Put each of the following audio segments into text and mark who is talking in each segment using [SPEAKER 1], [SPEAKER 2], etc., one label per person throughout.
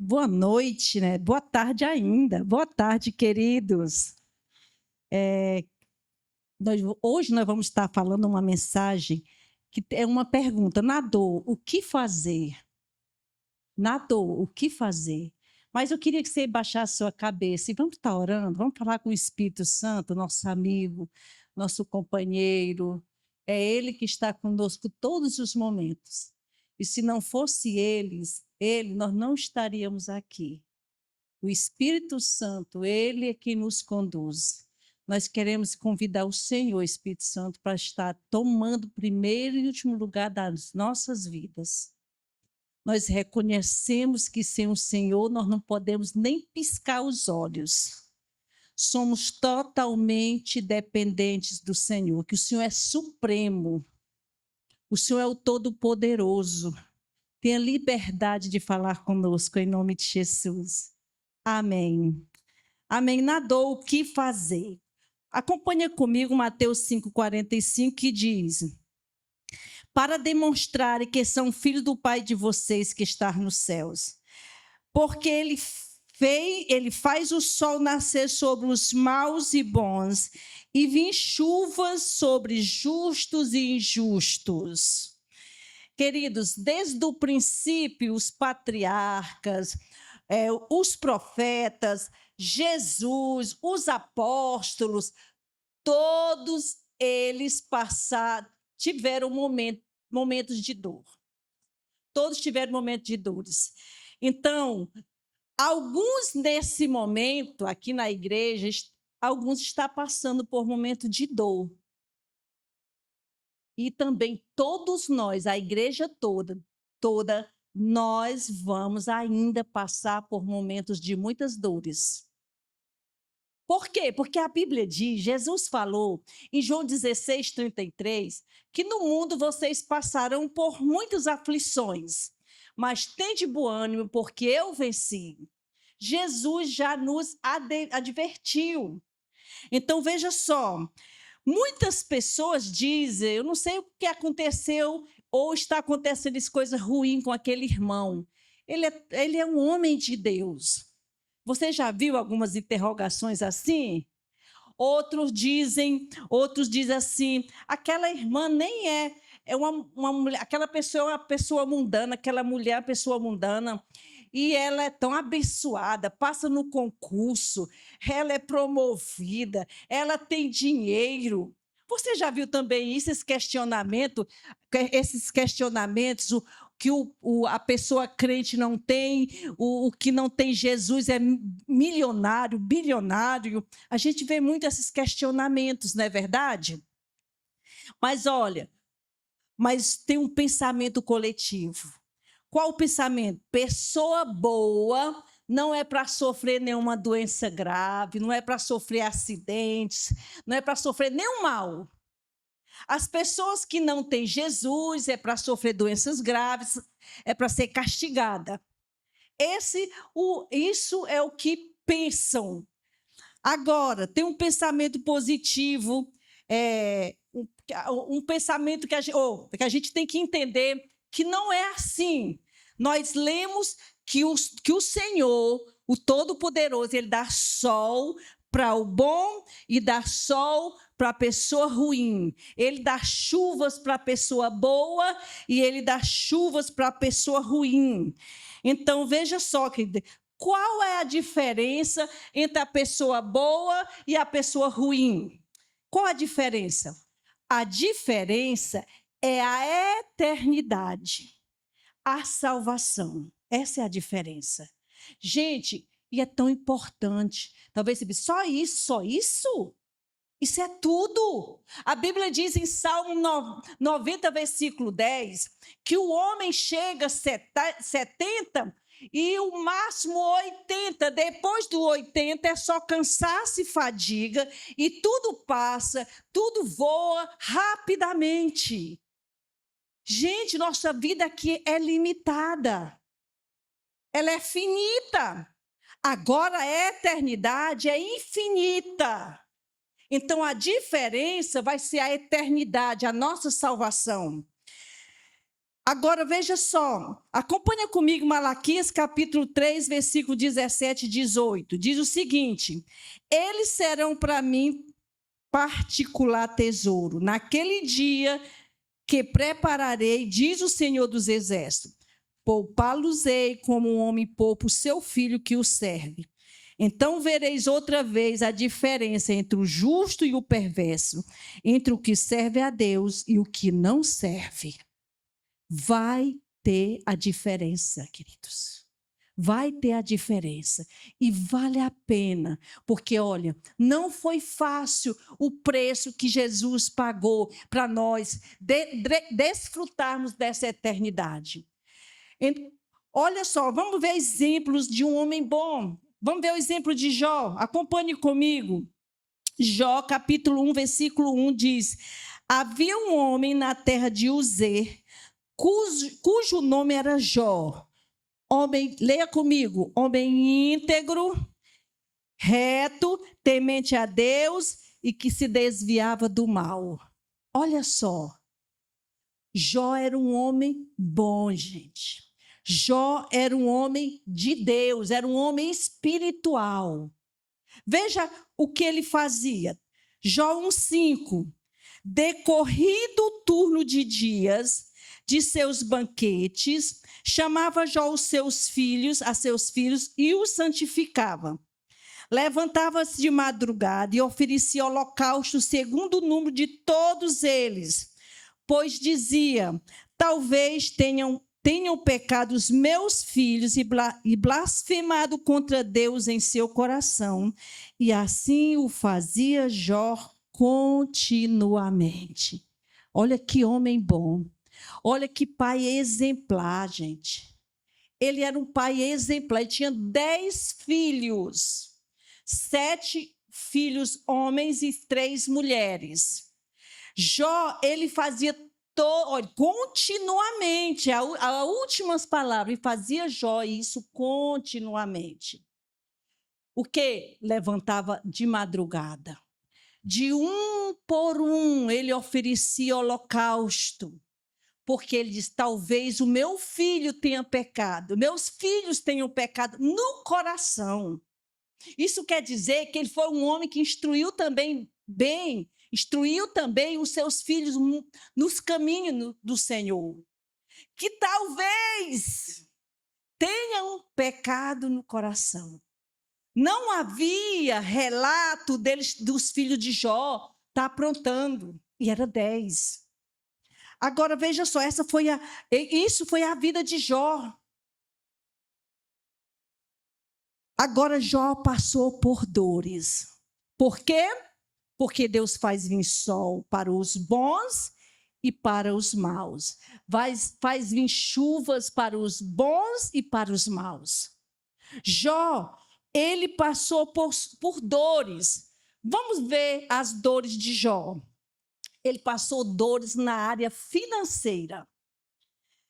[SPEAKER 1] Boa noite, né? Boa tarde ainda. Boa tarde, queridos. Hoje nós vamos estar falando uma mensagem que é uma pergunta. Na dor, o que fazer? Na dor, o que fazer? Mas eu queria que você baixasse sua cabeça e vamos estar orando, vamos falar com o Espírito Santo, nosso amigo, nosso companheiro. É Ele que está conosco todos os momentos. E se não fosse ele, nós não estaríamos aqui. O Espírito Santo, ele é quem nos conduz. Nós queremos convidar o Senhor, Espírito Santo, para estar tomando primeiro e último lugar das nossas vidas. Nós reconhecemos que sem o Senhor nós não podemos nem piscar os olhos. Somos totalmente dependentes do Senhor, que o Senhor é supremo. O Senhor é o Todo-Poderoso. Tenha liberdade de falar conosco em nome de Jesus. Amém. Amém. Na dor, o que fazer? Acompanha comigo Mateus 5,45, que diz: para demonstrarem que são filhos do Pai de vocês que está nos céus. Porque ele faz o sol nascer sobre os maus e bons, e vir chuvas sobre justos e injustos. Queridos, desde o princípio, os patriarcas, os profetas, Jesus, os apóstolos, todos eles tiveram momentos de dor. Todos tiveram momentos de dores. Então, alguns nesse momento, aqui na igreja, alguns estão passando por momento de dor. E também todos nós, a igreja toda, nós vamos ainda passar por momentos de muitas dores. Por quê? Porque a Bíblia diz, Jesus falou em João 16:33, que no mundo vocês passarão por muitas aflições, mas tende bom ânimo, porque eu venci. Jesus já nos advertiu. Então, veja só, muitas pessoas dizem, eu não sei o que aconteceu ou está acontecendo coisa ruim com aquele irmão. Ele é um homem de Deus. Você já viu algumas interrogações assim? Outros dizem assim, aquela irmã nem é uma mulher, aquela pessoa é uma pessoa mundana, aquela mulher é uma pessoa mundana, e ela é tão abençoada, passa no concurso, ela é promovida, ela tem dinheiro. Você já viu também isso, esses questionamentos, que a pessoa crente não tem, o que não tem Jesus é milionário, bilionário. A gente vê muito esses questionamentos, não é verdade? Mas olha, tem um pensamento coletivo. Qual o pensamento? Pessoa boa não é para sofrer nenhuma doença grave, não é para sofrer acidentes, não é para sofrer nenhum mal. As pessoas que não têm Jesus é para sofrer doenças graves, é para ser castigada. Isso é o que pensam. Agora, tem um pensamento positivo, um pensamento que a gente tem que entender que não é assim. Nós lemos que o Senhor, o Todo-Poderoso, ele dá sol para o bom e dá sol para a pessoa ruim. Ele dá chuvas para a pessoa boa e ele dá chuvas para a pessoa ruim. Então, veja só, querida, qual é a diferença entre a pessoa boa e a pessoa ruim? Qual a diferença? A diferença é a eternidade, a salvação. Essa é a diferença. Gente, e é tão importante. Talvez você pense, só isso, só isso? Isso é tudo. A Bíblia diz em Salmo 90, versículo 10, que o homem chega a 70 e o máximo 80. Depois do 80 é só cansaço e fadiga e tudo passa, tudo voa rapidamente. Gente, nossa vida aqui é limitada. Ela é finita. Agora a eternidade é infinita. Então, a diferença vai ser a eternidade, a nossa salvação. Agora, veja só, acompanha comigo Malaquias, capítulo 3, versículo 17 e 18. Diz o seguinte: eles serão para mim particular tesouro, naquele dia que prepararei, diz o Senhor dos Exércitos, poupá-los-ei como um homem poupa o seu filho que o serve. Então vereis outra vez a diferença entre o justo e o perverso, entre o que serve a Deus e o que não serve. Vai ter a diferença, queridos. Vai ter a diferença. E vale a pena, porque, olha, não foi fácil o preço que Jesus pagou para nós desfrutarmos dessa eternidade. Olha só, vamos ver exemplos de um homem bom. Vamos ver o exemplo de Jó. Acompanhe comigo. Jó, capítulo 1, versículo 1 diz: havia um homem na terra de Uzer, cujo nome era Jó. Homem, leia comigo, homem íntegro, reto, temente a Deus e que se desviava do mal. Olha só, Jó era um homem bom, gente. Jó era um homem de Deus, era um homem espiritual. Veja o que ele fazia. Jó 1,5. Decorrido o turno de dias de seus banquetes, chamava Jó a seus filhos e os santificava. Levantava-se de madrugada e oferecia holocausto segundo o número de todos eles, pois dizia: talvez tenham pecado os meus filhos e blasfemado contra Deus em seu coração. E assim o fazia Jó continuamente. Olha que homem bom. Olha que pai exemplar, gente. Ele era um pai exemplar. Ele tinha 10 filhos. 7 filhos homens e 3 mulheres. Jó, ele fazia continuamente, as últimas palavras, e fazia Jó isso continuamente. O que? Levantava de madrugada. De um por um, ele oferecia holocausto. Porque ele diz: talvez o meu filho tenha pecado, meus filhos tenham pecado no coração. Isso quer dizer que ele foi um homem que instruiu também bem, instruiu também os seus filhos nos caminhos do Senhor. Que talvez tenham pecado no coração. Não havia relato dos filhos de Jó estar aprontando, e era 10. Agora, veja só, isso foi a vida de Jó. Agora, Jó passou por dores. Por quê? Porque Deus faz vir sol para os bons e para os maus. Faz vir chuvas para os bons e para os maus. Jó, ele passou por dores. Vamos ver as dores de Jó. Ele passou dores na área financeira.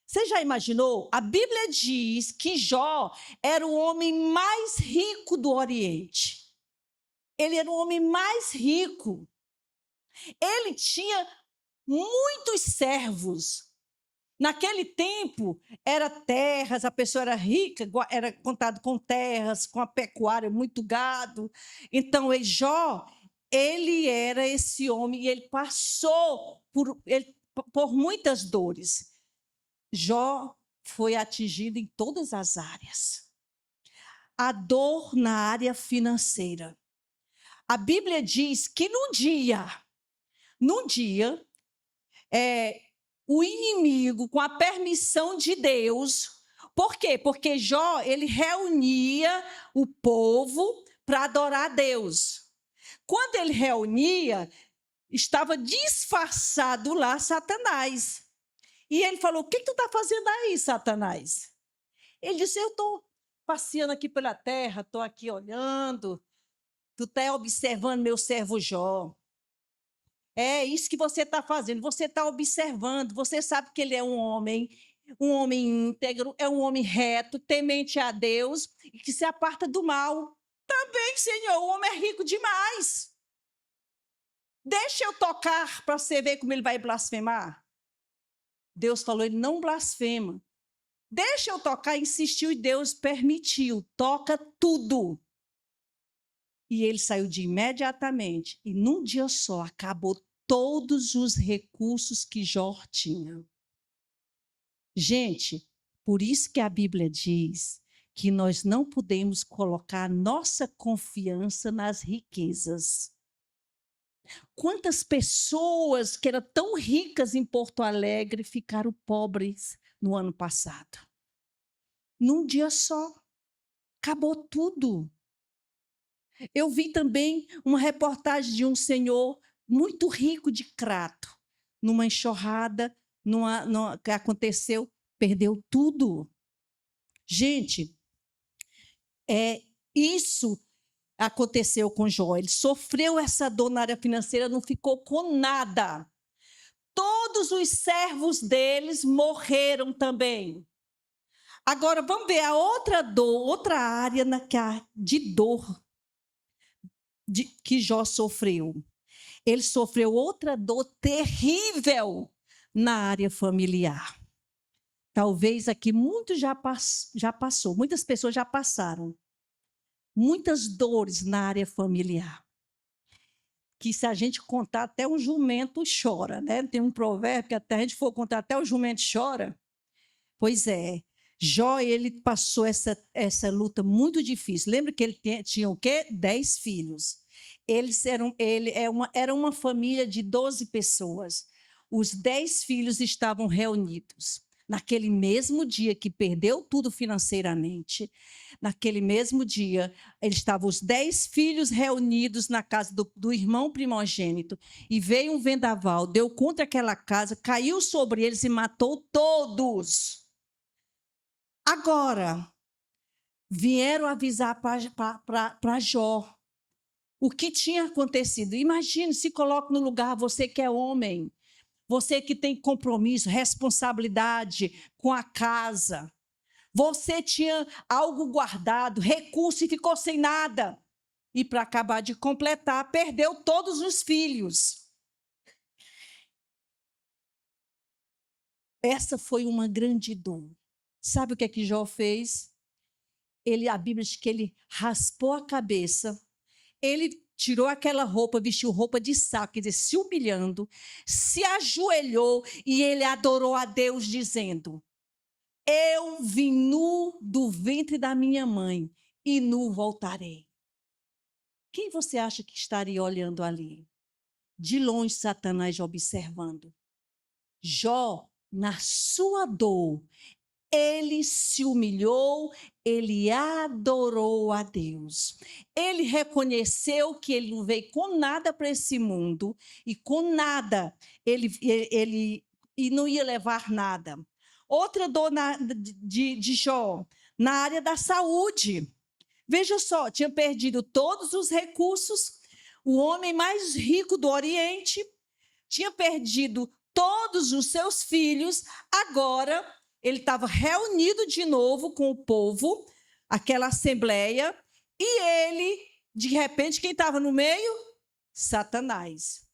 [SPEAKER 1] Você já imaginou? A Bíblia diz que Jó era o homem mais rico do Oriente. Ele era o homem mais rico. Ele tinha muitos servos. Naquele tempo, era terras, a pessoa era rica, era contado com terras, com a pecuária, muito gado. Então, Jó, ele era esse homem e ele passou por muitas dores. Jó foi atingido em todas as áreas. A dor na área financeira. A Bíblia diz que num dia, o inimigo, com a permissão de Deus, por quê? Porque Jó, ele reunia o povo para adorar a Deus. Quando ele reunia, estava disfarçado lá Satanás. E ele falou: o que tu está fazendo aí, Satanás? Ele disse: eu estou passeando aqui pela terra, estou aqui olhando, tu está observando meu servo Jó. É isso que você está fazendo, você está observando, você sabe que ele é um homem íntegro, é um homem reto, temente a Deus e que se aparta do mal. Também, Senhor, o homem é rico demais. Deixa eu tocar para você ver como ele vai blasfemar. Deus falou, ele não blasfema. Deixa eu tocar, insistiu e Deus permitiu. Toca tudo. E ele saiu de imediatamente. E num dia só, acabou todos os recursos que Jó tinha. Gente, por isso que a Bíblia diz que nós não podemos colocar nossa confiança nas riquezas. Quantas pessoas que eram tão ricas em Porto Alegre ficaram pobres no ano passado? Num dia só. Acabou tudo. Eu vi também uma reportagem de um senhor muito rico de Crato, numa enxurrada, que aconteceu, perdeu tudo. Gente, isso aconteceu com Jó. Ele sofreu essa dor na área financeira, não ficou com nada. Todos os servos deles morreram também. Agora, vamos ver a outra dor, outra área de dor que Jó sofreu. Ele sofreu outra dor terrível na área familiar. Talvez aqui muitos já passou, muitas pessoas já passaram. Muitas dores na área familiar. Que se a gente contar até o jumento chora, né? Tem um provérbio que até a gente for contar até o jumento chora. Pois é. Jó, ele passou essa luta muito difícil. Lembra que ele tinha o quê? 10 filhos. Era uma família de 12 pessoas. Os 10 filhos estavam reunidos. Naquele mesmo dia que perdeu tudo financeiramente, naquele mesmo dia, estavam os 10 filhos reunidos na casa do irmão primogênito, e veio um vendaval, deu contra aquela casa, caiu sobre eles e matou todos. Agora, vieram avisar para Jó o que tinha acontecido. Imagine, se coloque no lugar, você que é homem, você que tem compromisso, responsabilidade com a casa. Você tinha algo guardado, recurso e ficou sem nada. E para acabar de completar, perdeu todos os filhos. Essa foi uma grande dor. Sabe o que é que Jó fez? A Bíblia diz que ele raspou a cabeça, ele tirou aquela roupa, vestiu roupa de saco, quer dizer, se humilhando, se ajoelhou e ele adorou a Deus, dizendo: eu vim nu do ventre da minha mãe e nu voltarei. Quem você acha que estaria olhando ali? De longe, Satanás observando. Jó, na sua dor, ele se humilhou, ele adorou a Deus. Ele reconheceu que ele não veio com nada para esse mundo e com nada ele não ia levar nada. Outra dor de Jó, na área da saúde. Veja só, tinha perdido todos os recursos, o homem mais rico do Oriente, tinha perdido todos os seus filhos, agora ele estava reunido de novo com o povo, aquela assembleia, e ele, de repente, quem estava no meio? Satanás.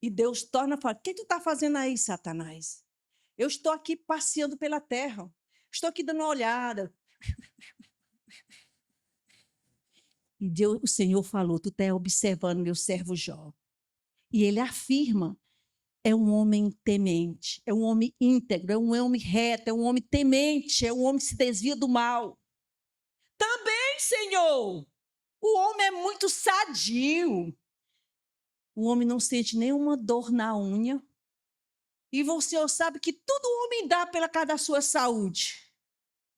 [SPEAKER 1] E Deus torna a falar: o que tu está fazendo aí, Satanás? Eu estou aqui passeando pela terra, estou aqui dando uma olhada. E Deus, o Senhor falou: tu está observando meu servo Jó. E ele afirma: é um homem temente, é um homem íntegro, é um homem reto, é um homem temente, é um homem que se desvia do mal. Também, Senhor, o homem é muito sadio. O homem não sente nenhuma dor na unha. E você sabe que tudo o homem dá pela causa da sua saúde.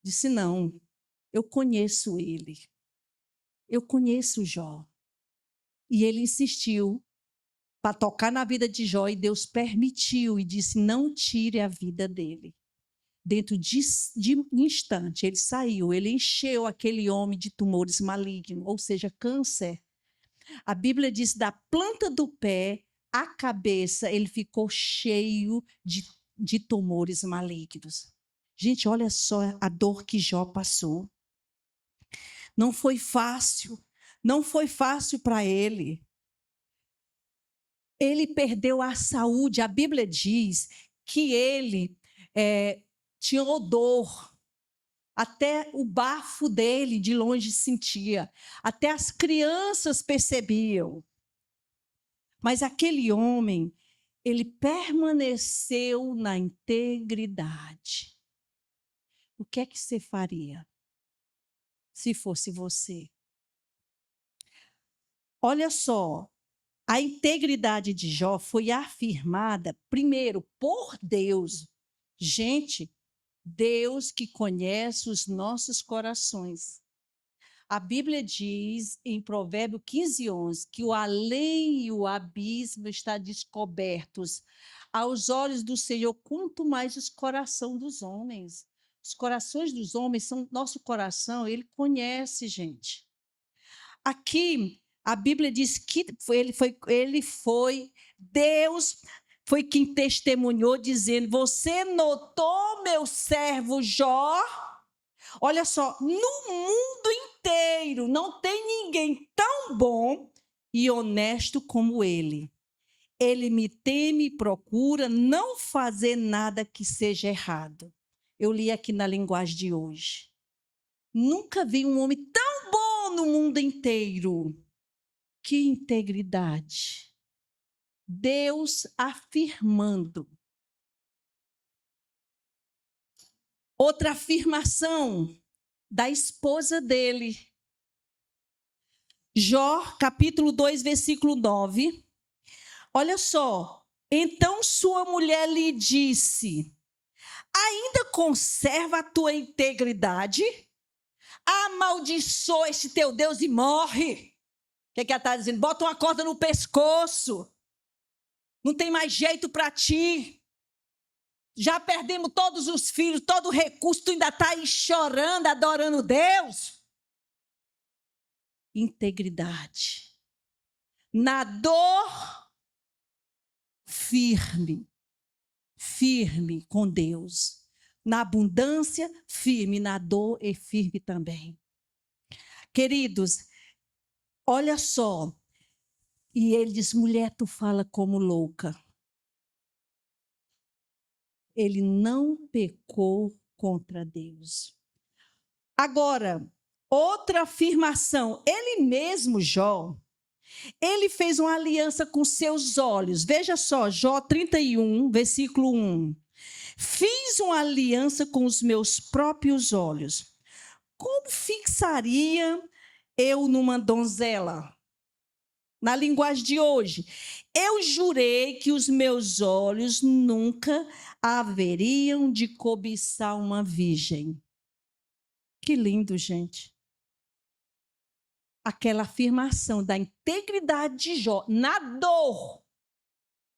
[SPEAKER 1] Disse: não, eu conheço ele. Eu conheço Jó. E ele insistiu para tocar na vida de Jó, e Deus permitiu e disse: não tire a vida dele. Dentro de instante, ele saiu, ele encheu aquele homem de tumores malignos, ou seja, câncer. A Bíblia diz: da planta do pé à cabeça, ele ficou cheio de tumores malignos. Gente, olha só a dor que Jó passou. Não foi fácil, não foi fácil para ele. Ele perdeu a saúde. A Bíblia diz que ele tinha odor. Até o bafo dele de longe sentia. Até as crianças percebiam. Mas aquele homem, ele permaneceu na integridade. O que é que você faria se fosse você? Olha só, a integridade de Jó foi afirmada primeiro por Deus. Gente, Deus que conhece os nossos corações. A Bíblia diz em Provérbio 15:11 que o além e o abismo estão descobertos aos olhos do Senhor, quanto mais os corações dos homens. Os corações dos homens são nosso coração, ele conhece, gente. Aqui a Bíblia diz que Deus foi quem testemunhou, dizendo: você notou meu servo Jó? Olha só, no mundo inteiro não tem ninguém tão bom e honesto como ele. Ele me teme e procura não fazer nada que seja errado. Eu li aqui na linguagem de hoje. Nunca vi um homem tão bom no mundo inteiro. Que integridade. Deus afirmando. Outra afirmação da esposa dele. Jó, capítulo 2, versículo 9. Olha só. Então sua mulher lhe disse: ainda conserva a tua integridade? Amaldiçoa este teu Deus e morre. O que ela está dizendo? Bota uma corda no pescoço. Não tem mais jeito para ti. Já perdemos todos os filhos, todo o recurso, tu ainda está aí chorando, adorando Deus. Integridade. Na dor, firme. Firme com Deus. Na abundância, firme. Na dor, e firme também. Queridos, olha só. E ele diz: mulher, tu fala como louca. Ele não pecou contra Deus. Agora, outra afirmação. Ele mesmo, Jó, ele fez uma aliança com seus olhos. Veja só, Jó 31, versículo 1. Fiz uma aliança com os meus próprios olhos. Como fixaria eu numa donzela? Na linguagem de hoje, eu jurei que os meus olhos nunca haveriam de cobiçar uma virgem. Que lindo, gente. Aquela afirmação da integridade de Jó, na dor,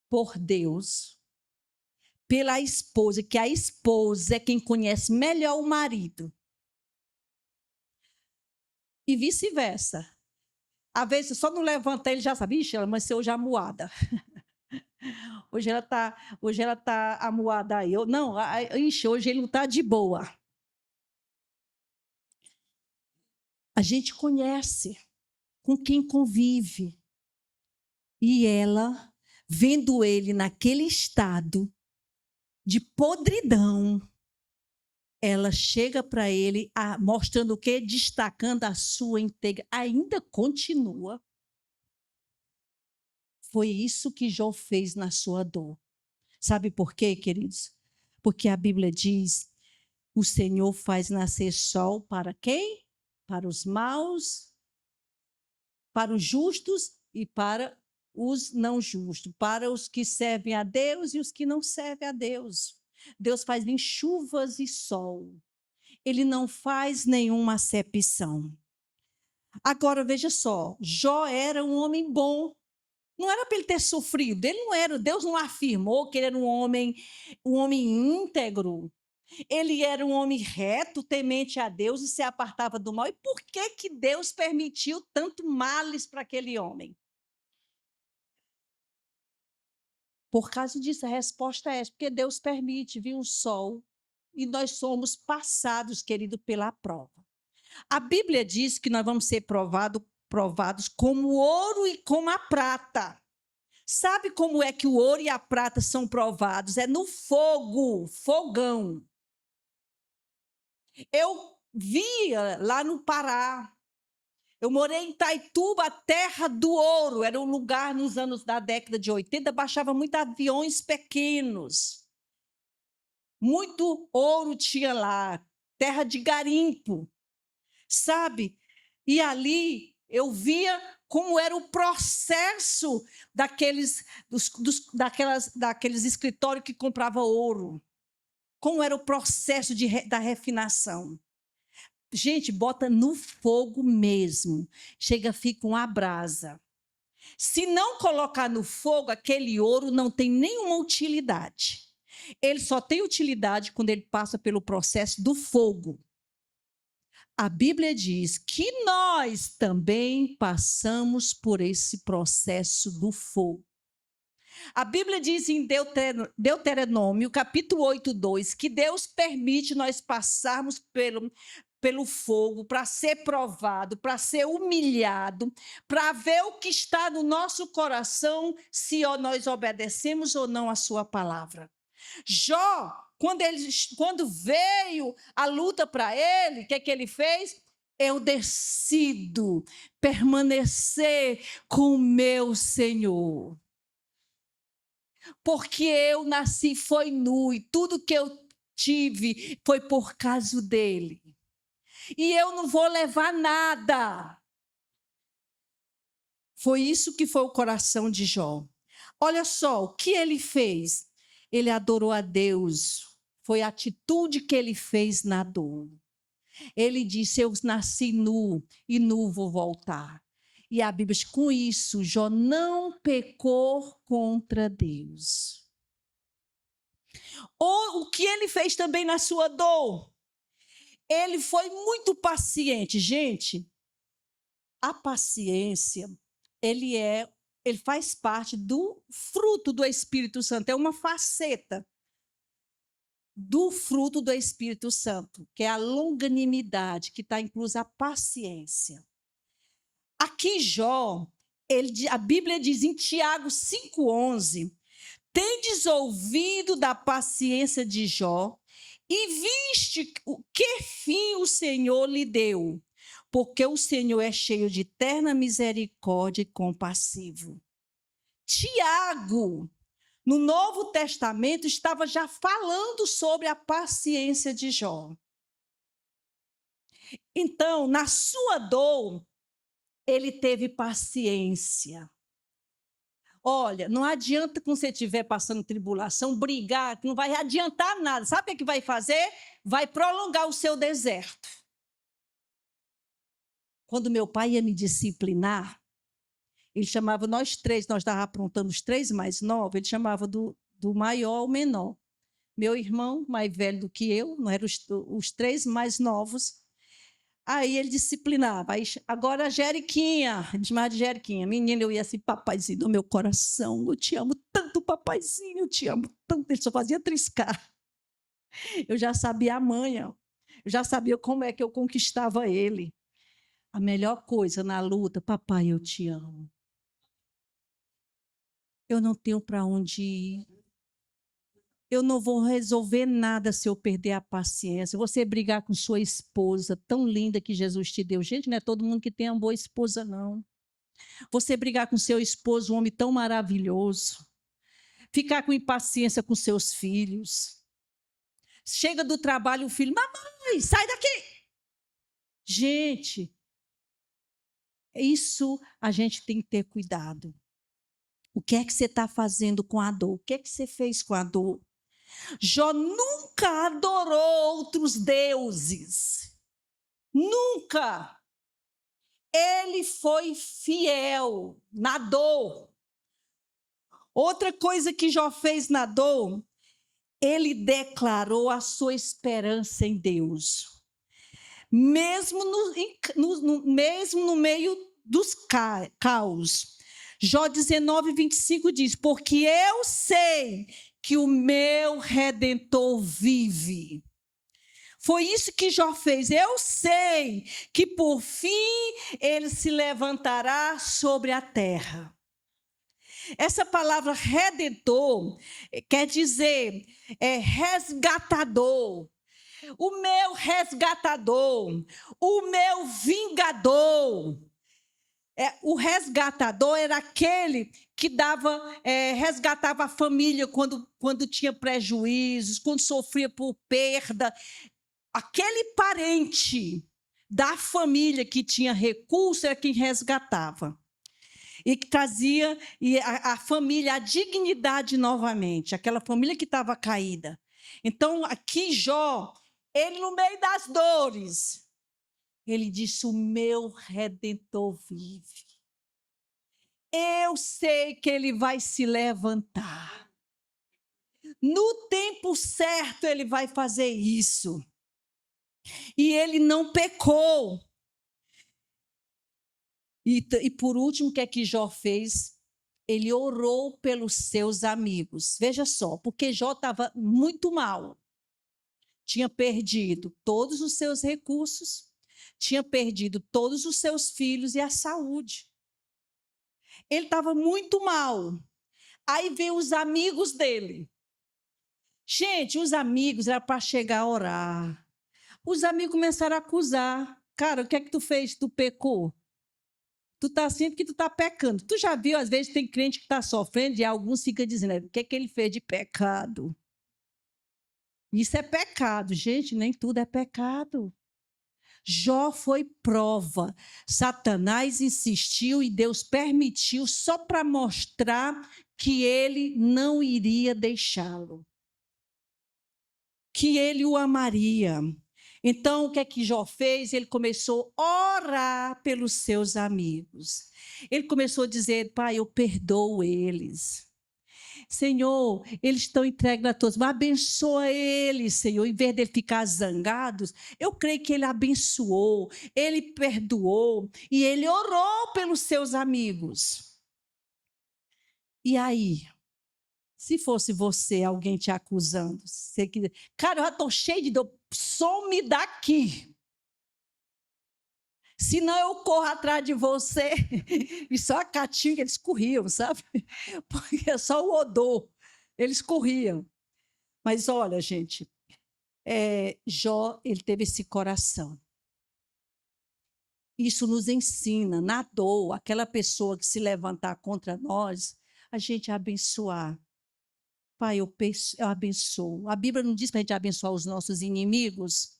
[SPEAKER 1] por Deus, pela esposa, que a esposa é quem conhece melhor o marido. E vice-versa. Às vezes, só não levanta, ele já sabe, ixi, ela amanheceu hoje amuada. Hoje ela tá amuada aí. Não, ixi, hoje ele não está de boa. A gente conhece com quem convive. E ela, vendo ele naquele estado de podridão, ela chega para ele mostrando o quê? Destacando a sua integridade. Ainda continua. Foi isso que Jó fez na sua dor. Sabe por quê, queridos? Porque a Bíblia diz: o Senhor faz nascer sol para quem? Para os maus, para os justos e para os não justos, para os que servem a Deus e os que não servem a Deus. Deus faz vir chuvas e sol. Ele não faz nenhuma acepção. Agora, veja só, Jó era um homem bom. Não era para ele ter sofrido. Ele não era, Deus não afirmou que ele era um homem íntegro. Ele era um homem reto, temente a Deus e se apartava do mal. E por que Deus permitiu tanto males para aquele homem? Por causa disso, a resposta é essa, porque Deus permite vir um sol e nós somos passados, querido, pela prova. A Bíblia diz que nós vamos ser provados como ouro e como a prata. Sabe como é que o ouro e a prata são provados? É no fogo, fogão. Eu via lá no Pará. Eu morei em Itaituba, a terra do ouro. Era um lugar nos anos da década de 80, baixava muito aviões pequenos. Muito ouro tinha lá, terra de garimpo, sabe? E ali eu via como era o processo daqueles escritórios que compravam ouro. Como era o processo da refinação. Gente, bota no fogo mesmo. Chega, fica uma brasa. Se não colocar no fogo, aquele ouro não tem nenhuma utilidade. Ele só tem utilidade quando ele passa pelo processo do fogo. A Bíblia diz que nós também passamos por esse processo do fogo. A Bíblia diz em Deuteronômio, capítulo 8, 2, que Deus permite nós passarmos pelo fogo para ser provado, para ser humilhado, para ver o que está no nosso coração, se nós obedecemos ou não a sua palavra. Jó, quando veio a luta para ele, o que ele fez? Eu decido permanecer com o meu Senhor. Porque eu nasci foi nu e tudo que eu tive foi por causa dele. E eu não vou levar nada. Foi isso que foi o coração de Jó. Olha só, o que ele fez? Ele adorou a Deus. Foi a atitude que ele fez na dor. Ele disse, eu nasci nu e nu vou voltar. E a Bíblia diz, com isso, Jó não pecou contra Deus. Ou o que ele fez também na sua dor? Ele foi muito paciente. Gente, a paciência, ele faz parte do fruto do Espírito Santo. É uma faceta do fruto do Espírito Santo, que é a longanimidade, que está inclusa a paciência. Aqui, Jó, a Bíblia diz em Tiago 5,11, tendes ouvido da paciência de Jó e viste que fim o Senhor lhe deu, porque o Senhor é cheio de terna misericórdia e compassivo. Tiago, no Novo Testamento, estava já falando sobre a paciência de Jó. Então, na sua dor, ele teve paciência. Olha, não adianta quando você estiver passando tribulação, brigar, que não vai adiantar nada. Sabe o que vai fazer? Vai prolongar o seu deserto. Quando meu pai ia me disciplinar, ele chamava nós estávamos aprontando os três mais novos, ele chamava do maior ao menor. Meu irmão, mais velho do que eu, não eram os três mais novos. Aí ele disciplinava. Aí, agora, Jeriquinha, ele chamava de Jeriquinha. Menina, eu ia assim, papaizinho do meu coração, eu te amo tanto, papaizinho, eu te amo tanto. Ele só fazia triscar. Eu já sabia a manha, eu já sabia como é que eu conquistava ele. A melhor coisa na luta, papai, eu te amo. Eu não tenho para onde ir. Eu não vou resolver nada se eu perder a paciência. Você brigar com sua esposa, tão linda que Jesus te deu. Gente, não é todo mundo que tem uma boa esposa, não. Você brigar com seu esposo, um homem tão maravilhoso. Ficar com impaciência com seus filhos. Chega do trabalho, o filho, mamãe, sai daqui. Gente, isso a gente tem que ter cuidado. O que é que você está fazendo com a dor? O que é que você fez com a dor? Jó nunca adorou outros deuses. Nunca. Ele foi fiel na dor. Outra coisa que Jó fez na dor, ele declarou a sua esperança em Deus. Mesmo no meio dos caos. Jó 19, 25 diz, porque eu sei que o meu Redentor vive. Foi isso que Jó fez. Eu sei que por fim ele se levantará sobre a terra. Essa palavra redentor quer dizer resgatador. O meu resgatador, o meu vingador. O resgatador era aquele que resgatava a família quando tinha prejuízos, quando sofria por perda. Aquele parente da família que tinha recurso era quem resgatava. E que trazia a família, a dignidade novamente, aquela família que estava caída. Então, aqui Jó, ele no meio das dores, ele disse: o meu Redentor vive. Eu sei que ele vai se levantar. No tempo certo ele vai fazer isso. E ele não pecou. E por último, o que é que Jó fez? Ele orou pelos seus amigos. Veja só, porque Jó estava muito mal. Tinha perdido todos os seus recursos, tinha perdido todos os seus filhos e a saúde. Ele estava muito mal. Aí veio os amigos dele. Gente, os amigos era para chegar a orar. Os amigos começaram a acusar. Cara, o que é que tu fez? Tu pecou? Tu está assim porque tu está pecando. Tu já viu, às vezes, tem crente que está sofrendo e alguns ficam dizendo: o que é que ele fez de pecado? Isso é pecado. Gente, nem tudo é pecado. Jó foi prova. Satanás insistiu e Deus permitiu só para mostrar que ele não iria deixá-lo. Que ele o amaria. Então, o que é que Jó fez? Ele começou a orar pelos seus amigos. Ele começou a dizer: Pai, eu perdoo eles. Senhor, eles estão entregues a todos, mas abençoa eles, Senhor. Em vez de ele ficar zangados, eu creio que ele abençoou, ele perdoou e ele orou pelos seus amigos. E aí? Se fosse você, alguém te acusando, você que, cara, eu já estou cheio de dor, some daqui. Senão eu corro atrás de você. E só a caatinga, eles corriam, sabe? Porque é só o odor, eles corriam. Mas olha, gente, Jó, ele teve esse coração. Isso nos ensina, na dor, aquela pessoa que se levantar contra nós, a gente abençoar. Pai, eu abençoo. A Bíblia não diz para a gente abençoar os nossos inimigos?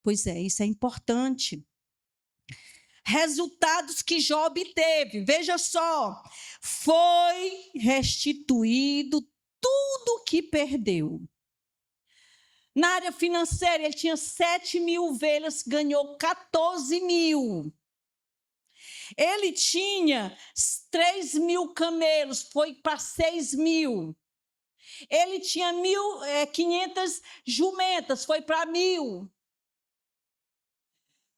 [SPEAKER 1] Pois é, isso é importante. Resultados que Jó obteve, veja só, foi restituído tudo que perdeu. Na área financeira, ele tinha 7.000 ovelhas, ganhou 14.000. Ele tinha 3.000 camelos, foi para 6.000. Ele tinha 500 jumentas, foi para 1.000.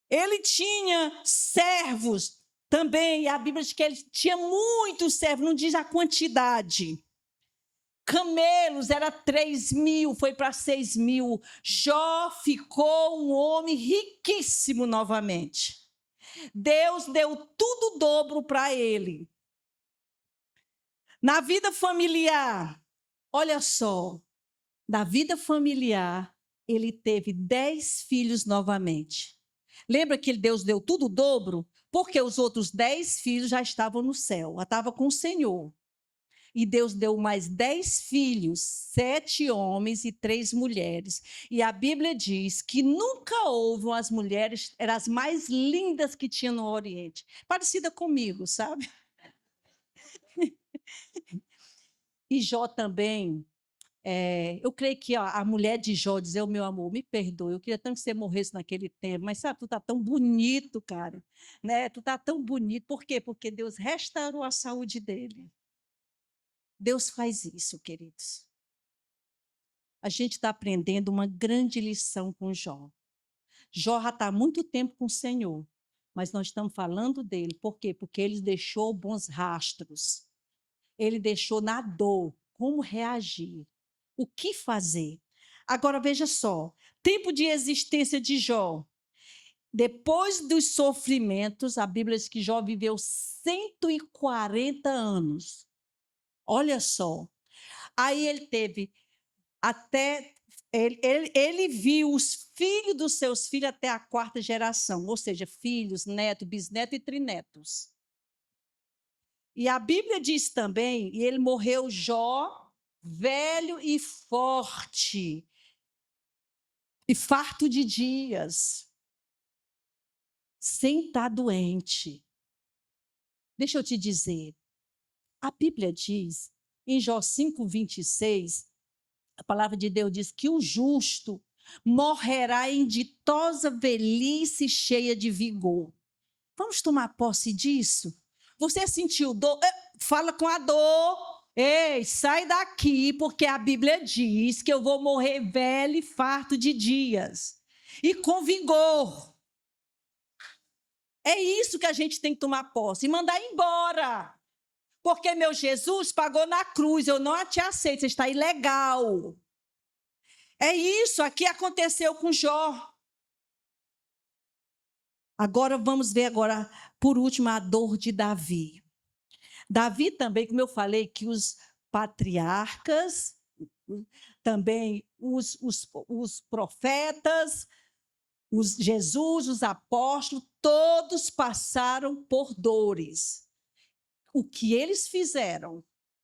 [SPEAKER 1] Ele tinha servos também, e a Bíblia diz que ele tinha muitos servos, não diz a quantidade. Camelos era 3.000, foi para 6.000. Jó ficou um homem riquíssimo novamente. Deus deu tudo o dobro para ele. Na vida familiar, olha só, na vida familiar, ele teve 10 filhos novamente. Lembra que Deus deu tudo o dobro? Porque os outros 10 filhos já estavam no céu, já estavam com o Senhor. E Deus deu mais 10 filhos, 7 homens e 3 mulheres. E a Bíblia diz que nunca houve as mulheres, eram as mais lindas que tinha no Oriente. Parecida comigo, sabe? E Jó também, eu creio que a mulher de Jó dizia: meu amor, me perdoe, eu queria tanto que você morresse naquele tempo, mas sabe, tu tá tão bonito, cara, né? Tu tá tão bonito. Por quê? Porque Deus restaurou a saúde dele. Deus faz isso, queridos. A gente está aprendendo uma grande lição com Jó. Jó já está há muito tempo com o Senhor, mas nós estamos falando dele. Por quê? Porque ele deixou bons rastros. Ele deixou na dor como reagir, o que fazer. Agora veja só, tempo de existência de Jó. Depois dos sofrimentos, a Bíblia diz que Jó viveu 140 anos. Olha só. Aí ele teve até. Ele viu os filhos dos seus filhos até a quarta geração, ou seja, filhos, netos, bisnetos e trinetos. E a Bíblia diz também, e ele morreu Jó, velho e forte, e farto de dias, sem estar doente. Deixa eu te dizer, a Bíblia diz, em Jó 5:26, a palavra de Deus diz que o justo morrerá em ditosa velhice cheia de vigor. Vamos tomar posse disso? Você sentiu dor? Fala com a dor. Ei, sai daqui, porque a Bíblia diz que eu vou morrer velho e farto de dias. E com vigor. É isso que a gente tem que tomar posse e mandar embora. Porque meu Jesus pagou na cruz, eu não te aceito, você está ilegal. É isso, aqui aconteceu com Jó. Agora vamos ver agora, por último, a dor de Davi. Davi também, como eu falei, que os patriarcas, também os profetas, Jesus, os apóstolos, todos passaram por dores. O que eles fizeram,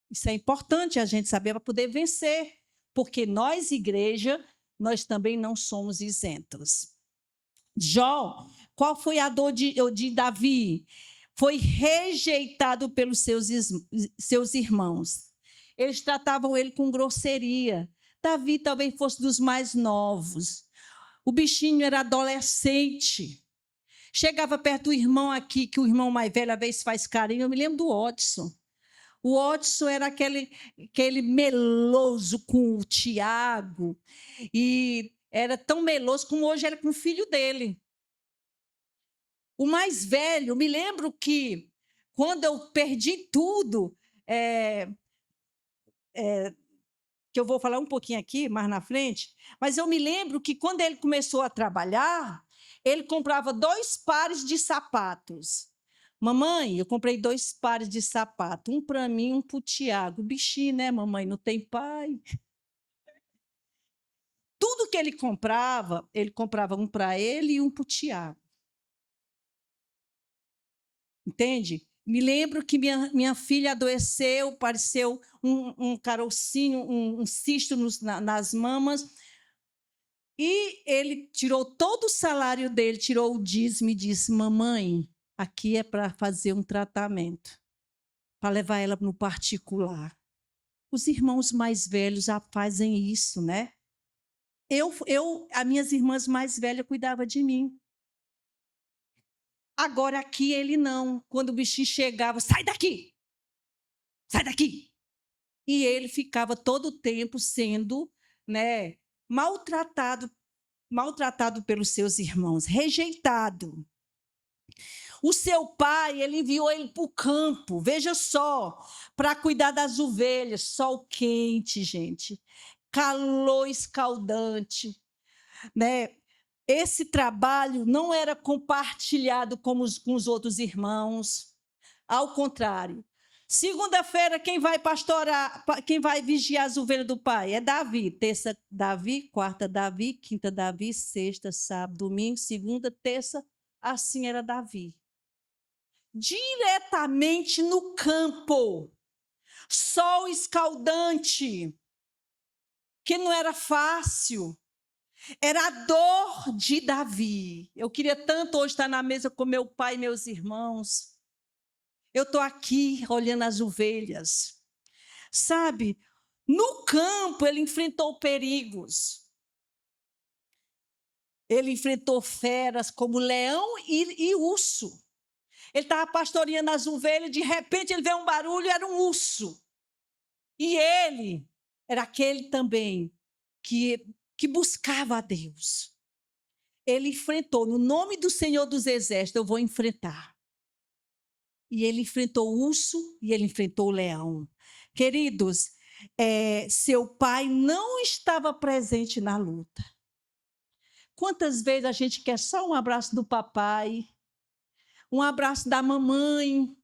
[SPEAKER 1] isso é importante a gente saber para poder vencer, porque nós, igreja, nós também não somos isentos. Jó, qual foi a dor de Davi? Foi rejeitado pelos seus irmãos. Eles tratavam ele com grosseria. Davi talvez fosse dos mais novos. O bichinho era adolescente. Chegava perto do irmão aqui, que o irmão mais velho às vezes faz carinho. Eu me lembro do Odson. O Odson era aquele meloso com o Tiago. E era tão meloso como hoje era com o filho dele. O mais velho, me lembro que quando eu perdi tudo, que eu vou falar um pouquinho aqui mais na frente, mas eu me lembro que quando ele começou a trabalhar, ele comprava 2 pares de sapatos. Mamãe, eu comprei 2 pares de sapato, um para mim, um para o Tiago. Bichinho, né, mamãe? Não tem pai. Tudo que ele comprava um para ele e um para o Tiago. Entende? Me lembro que minha filha adoeceu, pareceu um carocinho, um cisto nas mamas, e ele tirou todo o salário dele, tirou o dízimo e disse: mamãe, aqui é para fazer um tratamento, para levar ela no particular. Os irmãos mais velhos já fazem isso, né? As minhas irmãs mais velhas cuidavam de mim. Agora aqui ele não. Quando o bichinho chegava, sai daqui! Sai daqui! E ele ficava todo o tempo sendo, né, maltratado pelos seus irmãos, rejeitado. O seu pai, ele enviou ele para o campo, veja só, para cuidar das ovelhas, sol quente, gente, calor escaldante, né? Esse trabalho não era compartilhado com os outros irmãos, ao contrário. Segunda-feira, quem vai pastorar, quem vai vigiar as ovelhas do pai? É Davi. Terça, Davi. Quarta, Davi. Quinta, Davi. Sexta, sábado, domingo. Segunda, terça. Assim era Davi. Diretamente no campo. Sol escaldante. Que não era fácil. Era a dor de Davi. Eu queria tanto hoje estar na mesa com meu pai e meus irmãos. Eu estou aqui olhando as ovelhas. Sabe, no campo ele enfrentou perigos. Ele enfrentou feras como leão e urso. Ele estava pastoreando as ovelhas, de repente ele vê um barulho, era um urso. E ele era aquele também que buscava a Deus. Ele enfrentou, no nome do Senhor dos Exércitos, eu vou enfrentar. E ele enfrentou o urso e ele enfrentou o leão. Queridos, seu pai não estava presente na luta. Quantas vezes a gente quer só um abraço do papai, um abraço da mamãe,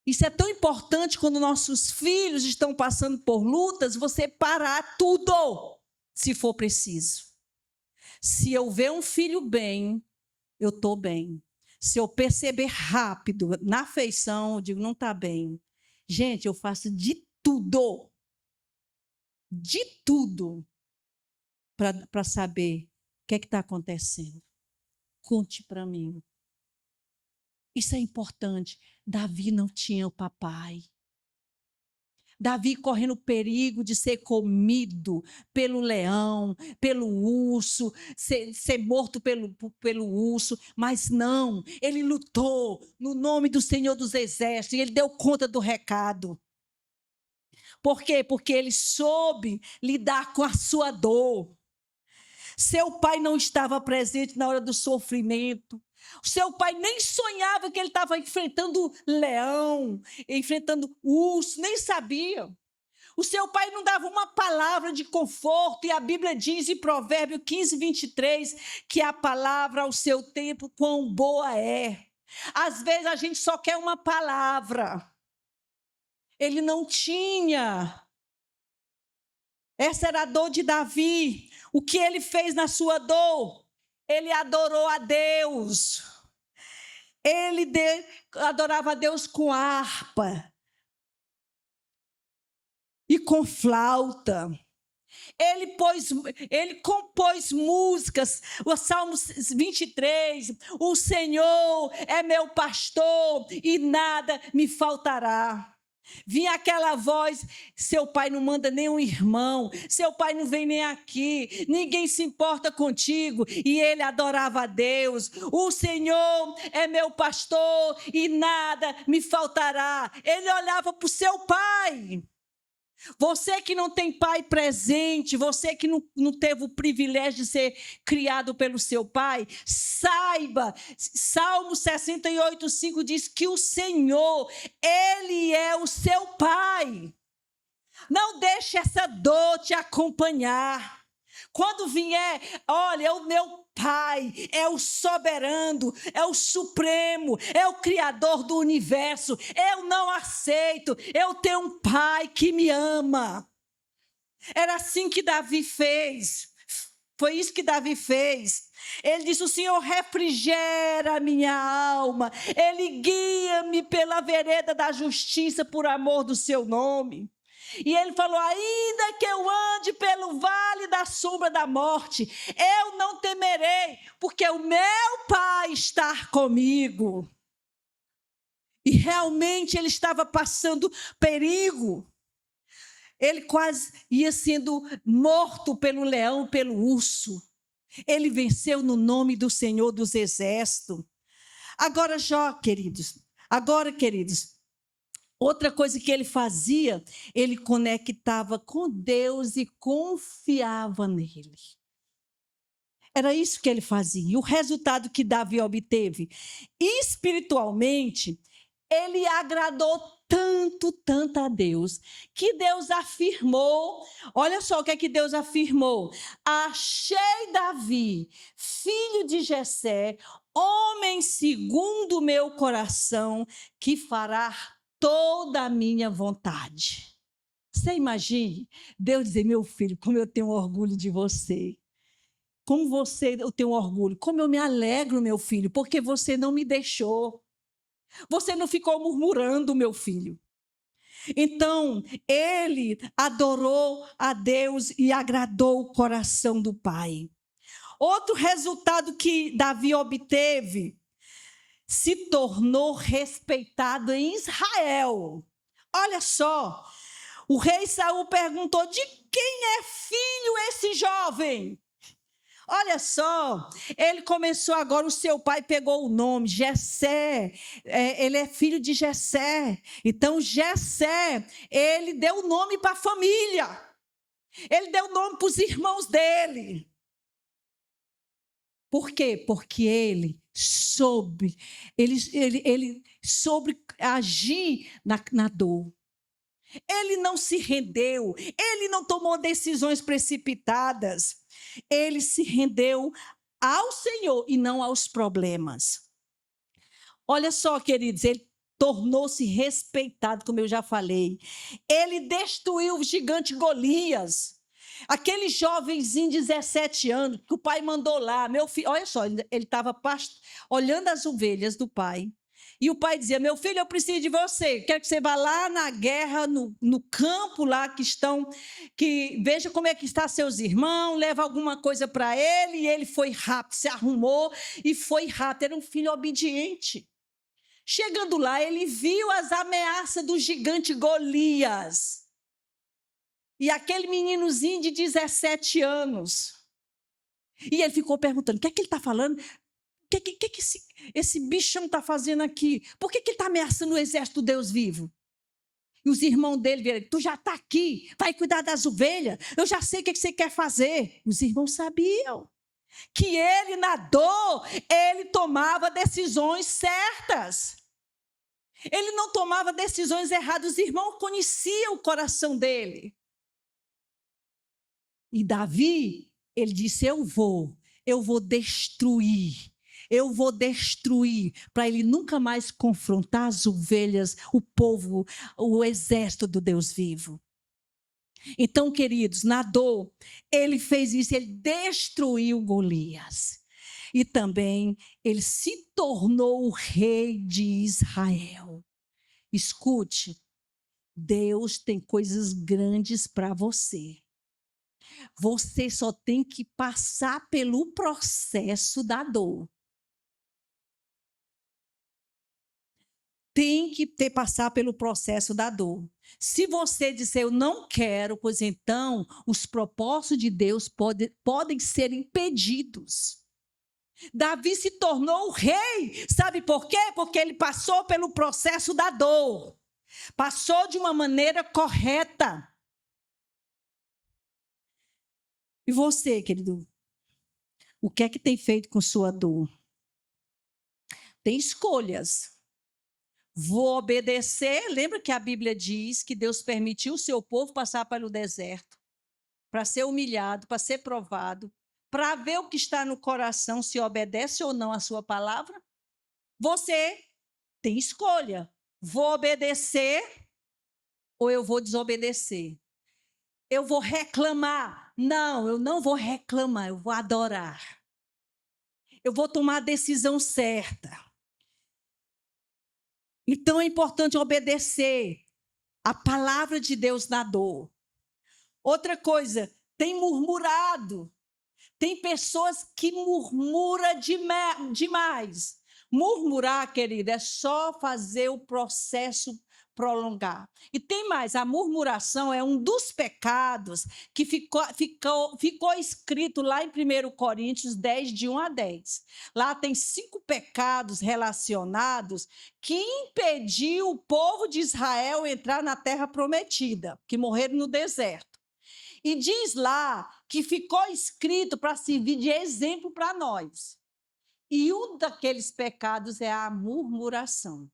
[SPEAKER 1] Isso é tão importante quando nossos filhos estão passando por lutas, você parar tudo, se for preciso. Se eu ver um filho bem, eu estou bem. Se eu perceber rápido, na afeição, eu digo, não está bem. Gente, eu faço de tudo para saber o que é que está acontecendo. Conte para mim. Isso é importante. Davi não tinha o papai. Davi correndo perigo de ser comido pelo leão, pelo urso, ser morto pelo urso, mas não, ele lutou no nome do Senhor dos Exércitos e ele deu conta do recado. Por quê? Porque ele soube lidar com a sua dor. Seu pai não estava presente na hora do sofrimento. Seu pai nem sonhava que ele estava enfrentando leão, enfrentando urso, nem sabia. O seu pai não dava uma palavra de conforto, e a Bíblia diz em Provérbios 15, 23, que a palavra ao seu tempo, quão boa é. Às vezes a gente só quer uma palavra. Ele não tinha. Essa era a dor de Davi. O que ele fez na sua dor? Ele adorou a Deus. Ele adorava a Deus com harpa e com flauta. Ele compôs músicas, o Salmo 23, o Senhor é meu pastor e nada me faltará. Vinha aquela voz, seu pai não manda nem um irmão, seu pai não vem nem aqui, ninguém se importa contigo, e ele adorava a Deus. O Senhor é meu pastor e nada me faltará. Ele olhava para o seu pai. Você que não tem pai presente, você que não teve o privilégio de ser criado pelo seu pai, saiba, Salmo 68, 5 diz que o Senhor, Ele é o seu pai. Não deixe essa dor te acompanhar. Quando vier, olha, é o meu Pai, é o soberano, é o supremo, é o criador do universo. Eu não aceito, eu tenho um Pai que me ama. Era assim que Davi fez. Foi isso que Davi fez. Ele disse, o Senhor refrigera a minha alma. Ele guia-me pela vereda da justiça por amor do seu nome. E ele falou, ainda que eu ande pelo vale da sombra da morte, eu não temerei, porque o meu Pai está comigo. E realmente ele estava passando perigo. Ele quase ia sendo morto pelo leão, pelo urso. Ele venceu no nome do Senhor dos Exércitos. Agora, queridos, outra coisa que ele fazia, ele conectava com Deus e confiava nele. Era isso que ele fazia. E o resultado que Davi obteve, espiritualmente, ele agradou tanto a Deus, que Deus afirmou, olha só o que é que Deus afirmou, achei Davi, filho de Jessé, homem segundo o meu coração, que fará toda a minha vontade. Você imagine Deus dizer, meu filho, como eu tenho orgulho de você. Como eu tenho orgulho. Como eu me alegro, meu filho, porque você não me deixou. Você não ficou murmurando, meu filho. Então, ele adorou a Deus e agradou o coração do Pai. Outro resultado que Davi obteve, se tornou respeitado em Israel. Olha só, o rei Saul perguntou, de quem é filho esse jovem? Olha só, ele começou agora, o seu pai pegou o nome, Jessé, ele é filho de Jessé. Então, Jessé, ele deu o nome para a família. Ele deu o nome para os irmãos dele. Por quê? Porque ele soube agir na dor. Ele não se rendeu, ele não tomou decisões precipitadas. Ele se rendeu ao Senhor e não aos problemas. Olha só, queridos, ele tornou-se respeitado, como eu já falei. Ele destruiu o gigante Golias. Aquele jovenzinho de 17 anos, que o pai mandou lá, meu filho, olha só, ele estava olhando as ovelhas do pai. E o pai dizia: meu filho, eu preciso de você. Quero que você vá lá na guerra, no campo lá que estão, que veja como é que estão seus irmãos, leva alguma coisa para ele. E ele foi rápido, se arrumou e foi rápido. Era um filho obediente. Chegando lá, ele viu as ameaças do gigante Golias. E aquele meninozinho de 17 anos. E ele ficou perguntando: o que é que ele está falando? O que esse bichão está fazendo aqui? Por que ele está ameaçando o exército do Deus vivo? E os irmãos dele viram: tu já está aqui, vai cuidar das ovelhas, eu já sei o que você quer fazer. Os irmãos sabiam que ele, na dor, ele tomava decisões certas. Ele não tomava decisões erradas, os irmãos conheciam o coração dele. E Davi, ele disse: eu vou destruir. Eu vou destruir, para ele nunca mais confrontar as ovelhas, o povo, o exército do Deus vivo. Então, queridos, na dor, ele fez isso, ele destruiu Golias. E também ele se tornou o rei de Israel. Escute, Deus tem coisas grandes para você. Você só tem que passar pelo processo da dor. Tem que passar pelo processo da dor. Se você disser: eu não quero, pois então os propósitos de Deus podem ser impedidos. Davi se tornou o rei. Sabe por quê? Porque ele passou pelo processo da dor. Passou de uma maneira correta. E você, querido? O que é que tem feito com sua dor? Tem escolhas. Vou obedecer. Lembra que a Bíblia diz que Deus permitiu o seu povo passar pelo deserto para ser humilhado, para ser provado, para ver o que está no coração, se obedece ou não a sua palavra? Você tem escolha. Vou obedecer ou eu vou desobedecer? Eu vou reclamar? Não, eu não vou reclamar, eu vou adorar. Eu vou tomar a decisão certa. Então é importante obedecer a palavra de Deus na dor. Outra coisa, tem murmurado. Tem pessoas que murmuram demais. Murmurar, querida, é só fazer o processo prolongar. E tem mais, a murmuração é um dos pecados que ficou escrito lá em 1 Coríntios 10, de 1 a 10. Lá tem 5 pecados relacionados que impediu o povo de Israel entrar na terra prometida, que morreram no deserto. E diz lá que ficou escrito para servir de exemplo para nós. E um daqueles pecados é a murmuração.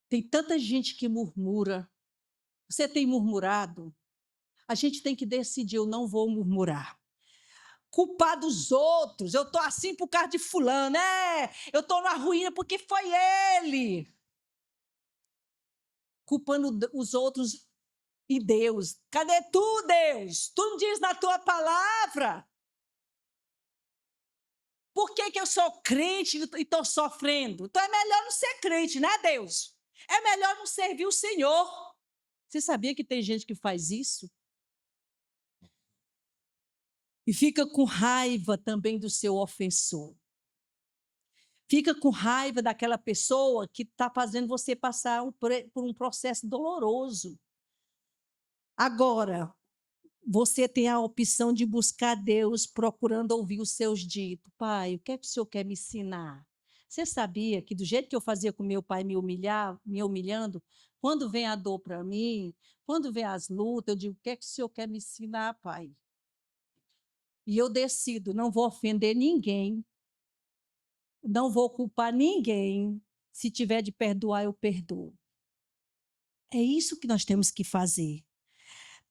[SPEAKER 1] Tem tanta gente que murmura. Você tem murmurado? A gente tem que decidir: eu não vou murmurar. Culpar dos outros. Eu estou assim por causa de fulano. Eu estou na ruína porque foi ele. Culpando os outros e Deus. Cadê tu, Deus? Tu não diz na tua palavra. Por que eu sou crente e estou sofrendo? Então é melhor não ser crente, né, Deus? É melhor não servir o Senhor. Você sabia que tem gente que faz isso? E fica com raiva também do seu ofensor. Fica com raiva daquela pessoa que está fazendo você passar por um processo doloroso. Agora, você tem a opção de buscar Deus procurando ouvir os seus ditos. Pai, o que é que o Senhor quer me ensinar? Você sabia que do jeito que eu fazia com meu pai me humilhando, quando vem a dor para mim, quando vem as lutas, eu digo: o que é que o Senhor quer me ensinar, pai? E eu decido: não vou ofender ninguém, não vou culpar ninguém. Se tiver de perdoar, eu perdoo. É isso que nós temos que fazer.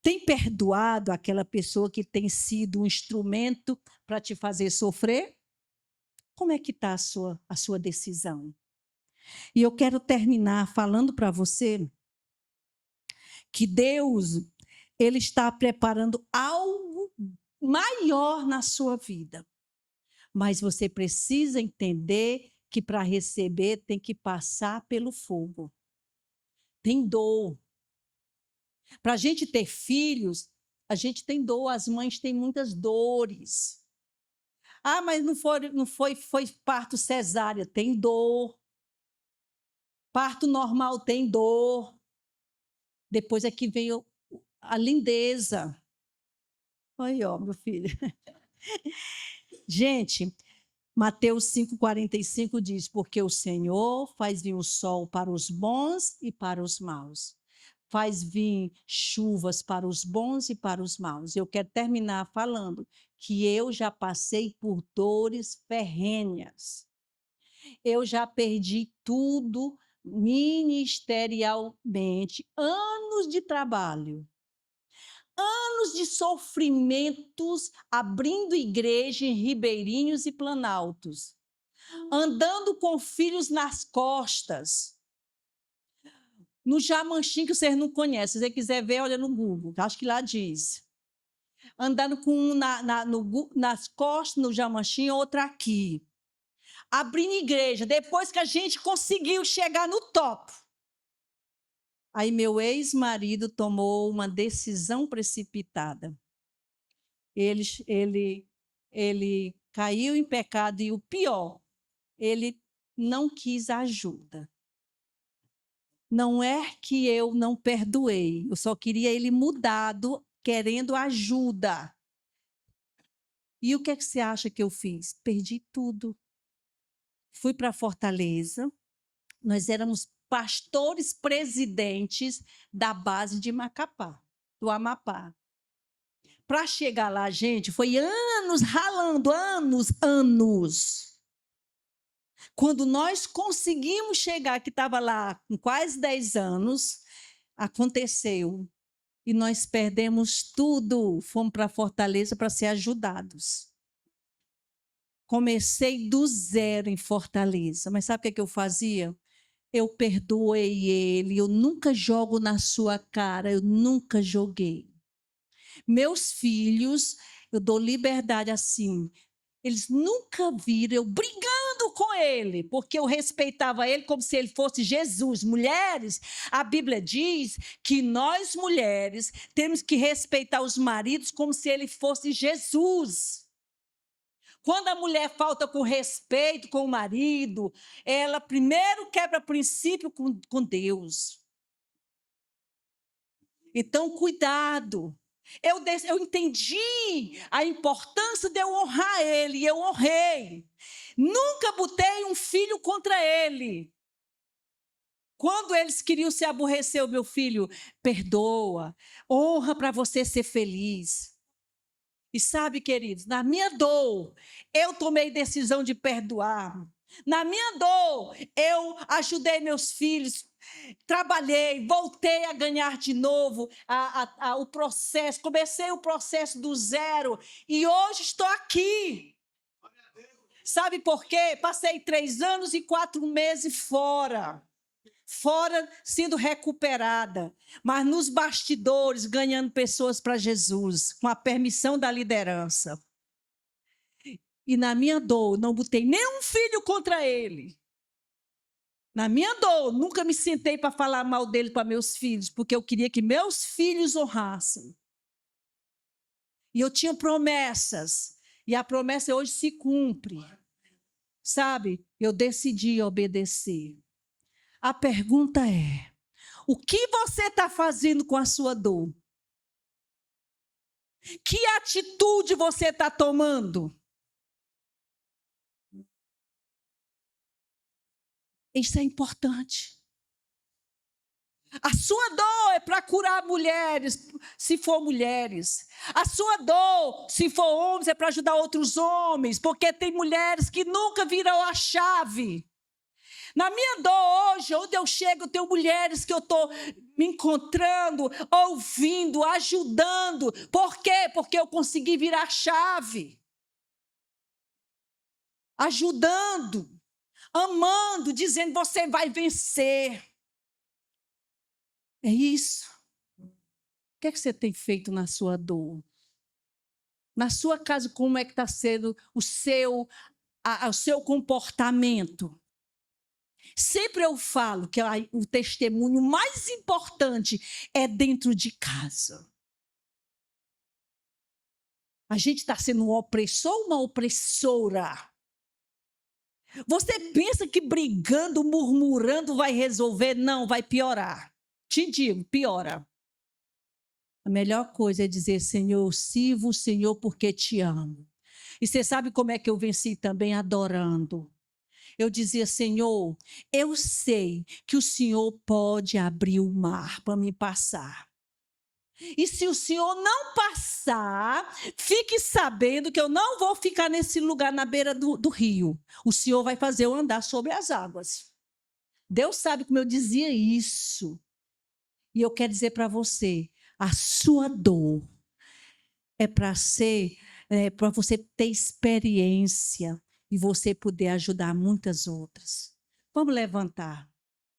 [SPEAKER 1] Tem perdoado aquela pessoa que tem sido um instrumento para te fazer sofrer? Como é que está a sua decisão? E eu quero terminar falando para você que Deus, Ele está preparando algo maior na sua vida. Mas você precisa entender que para receber tem que passar pelo fogo. Tem dor. Para a gente ter filhos, a gente tem dor, as mães têm muitas dores. Ah, mas foi parto cesárea, tem dor. Parto normal tem dor. Depois é que vem a lindeza. Aí, ó, meu filho. Gente, Mateus 5,45 diz: porque o Senhor faz vir o sol para os bons e para os maus. Faz vir chuvas para os bons e para os maus. Eu quero terminar falando que eu já passei por dores ferrenhas. Eu já perdi tudo ministerialmente, anos de trabalho, anos de sofrimentos, abrindo igreja em Ribeirinhos e Planaltos, andando com filhos nas costas, no Jamanchim, que vocês não conhecem, se você quiser ver, olha no Google, acho que lá diz. Andando com um nas costas, no Jamanchim, outro aqui. Abrindo igreja, depois que a gente conseguiu chegar no topo. Aí meu ex-marido tomou uma decisão precipitada. Ele caiu em pecado e o pior, ele não quis ajuda. Não é que eu não perdoei, eu só queria ele mudado, querendo ajuda. E o que é que você acha que eu fiz? Perdi tudo. Fui para Fortaleza, nós éramos pastores presidentes da base de Macapá, do Amapá. Para chegar lá, gente, foi anos ralando, anos. Quando nós conseguimos chegar, que estava lá com quase 10 anos, aconteceu. E nós perdemos tudo. Fomos para Fortaleza para ser ajudados. Comecei do zero em Fortaleza. Mas sabe o que eu fazia? Eu perdoei ele. Eu nunca jogo na sua cara. Eu nunca joguei. Meus filhos, eu dou liberdade assim. Eles nunca viram eu brigando com ele, porque eu respeitava ele como se ele fosse Jesus. Mulheres, a Bíblia diz que nós mulheres temos que respeitar os maridos como se ele fosse Jesus. Quando a mulher falta com respeito com o marido, ela primeiro quebra princípio com Deus. Então, cuidado. Eu entendi a importância de eu honrar ele, e eu honrei. Nunca botei um filho contra ele. Quando eles queriam se aborrecer, o meu filho, perdoa, honra para você ser feliz. E sabe, queridos, na minha dor, eu tomei decisão de perdoar. Na minha dor, eu ajudei meus filhos, trabalhei, voltei a ganhar de novo o processo, comecei o processo do zero e hoje estou aqui. Sabe por quê? Passei 3 anos e 4 meses fora sendo recuperada, mas nos bastidores ganhando pessoas para Jesus, com a permissão da liderança. E na minha dor, não botei nenhum filho contra ele. Na minha dor, nunca me sentei para falar mal dele para meus filhos, porque eu queria que meus filhos honrassem. E eu tinha promessas, e a promessa hoje se cumpre. Sabe, eu decidi obedecer. A pergunta é: o que você está fazendo com a sua dor? Que atitude você está tomando? Isso é importante. A sua dor é para curar mulheres, se for mulheres. A sua dor, se for homens, é para ajudar outros homens, porque tem mulheres que nunca viram a chave. Na minha dor hoje, onde eu chego, eu tenho mulheres que eu estou me encontrando, ouvindo, ajudando. Por quê? Porque eu consegui virar a chave. Ajudando. amando, dizendo: você vai vencer. É isso. O que é que você tem feito na sua dor? Na sua casa, como é que está sendo o seu comportamento? Sempre eu falo que o testemunho mais importante é dentro de casa. A gente está sendo um opressor ou uma opressora? Você pensa que brigando, murmurando vai resolver? Não, vai piorar. Te digo, piora. A melhor coisa é dizer: Senhor, sirvo o Senhor porque te amo. E você sabe como é que eu venci também? Adorando. Eu dizia: Senhor, eu sei que o Senhor pode abrir o mar para me passar. E se o Senhor não passar, fique sabendo que eu não vou ficar nesse lugar na beira do rio. O Senhor vai fazer eu andar sobre as águas. Deus sabe como eu dizia isso. E eu quero dizer para você, a sua dor é para você ter experiência e você poder ajudar muitas outras. Vamos levantar.